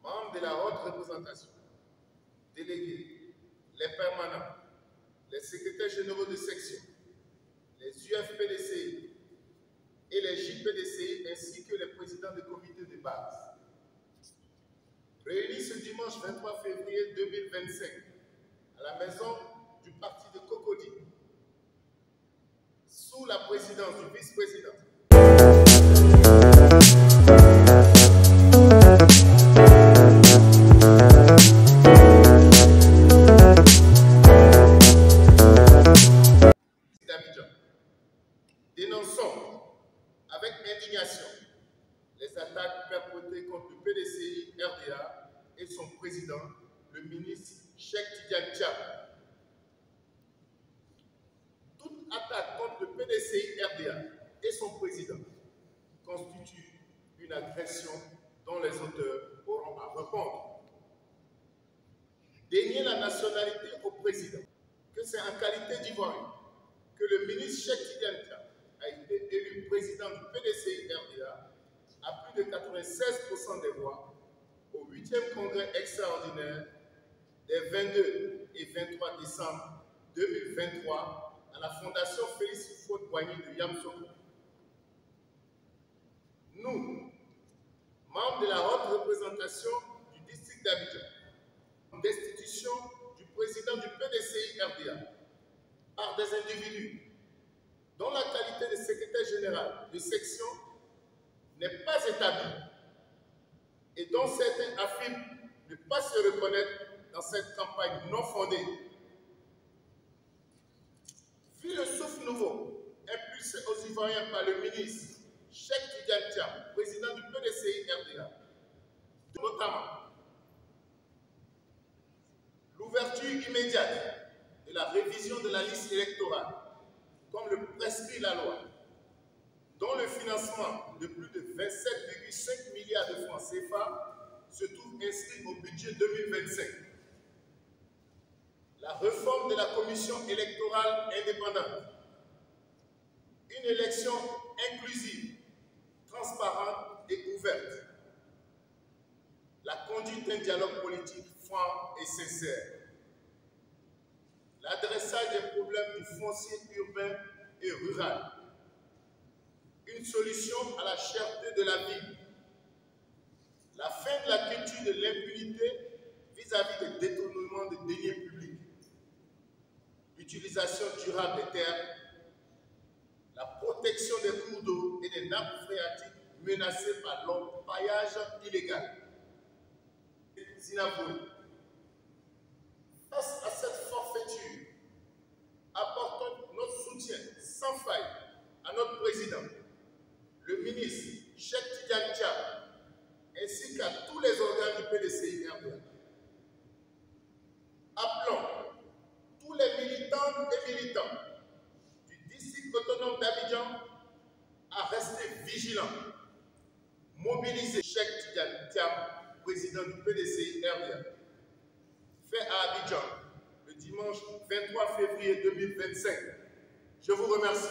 membres de la haute représentation, délégués, les permanents, les secrétaires généraux de section, les UFPDCI et les JPDCI ainsi que les présidents des comités de base. Réunis ce dimanche 23 février 2025 à la maison du parti de Cocody, sous la présidence du vice-président, d'Abidjan, dénonçons avec indignation les attaques perpétrées contre le PDCI RDA et son président, le ministre Cheikh Tidiane Thiam. Toute attaque contre le PDCI RDA et son président constitue une agression dont les auteurs auront à répondre. Dénier la nationalité au président, que c'est en qualité d'Ivoirien que le ministre Cheikh Tidiane Thiam a été élu président du PDCI RDA à plus de 96% des voix au 8e congrès extraordinaire des 22 et 23 décembre 2023 à la Fondation Félix Houphouët-Boigny de Yamoussoukro. Nous, membres de la haute représentation du district d'Abidjan, destitution du président du PDCI RDA par des individus dont la qualité de secrétaire général de section n'est pas établie et dont certains affirment ne pas se reconnaître dans cette campagne non fondée. Vu le souffle nouveau impulsé aux Ivoiriens par le ministre Cheikh Tidiane Thiam, président du PDCI RDA, notamment l'ouverture immédiate de la révision de la liste électorale, comme le prescrit la loi, dont le financement de plus de 27,5 milliards de francs CFA se trouve inscrit au budget 2025. La réforme de la commission électorale indépendante, une élection inclusive, transparente et ouverte, la conduite d'un dialogue politique franc et sincère, l'adressage des problèmes du foncier urbain et rural, une solution à la cherté de la vie, la fin de la culture de l'impunité vis-à-vis des détournements de deniers publics, l'utilisation durable des terres, la protection des cours d'eau et des nappes phréatiques menacées par l'orpaillage illégal. Inavoué. Face à cette forfaiture, apportons notre soutien sans faille à notre président, le ministre Cheikh Tidiane Thiam, ainsi qu'à tous les organes du PDCI RDA. Appelons tous les militantes et militants du district autonome d'Abidjan à rester vigilants, mobiliser Cheikh Tidiane Thiam, président du PDCI RDA, fait à Abidjan le dimanche 23 février 2025. Je vous remercie.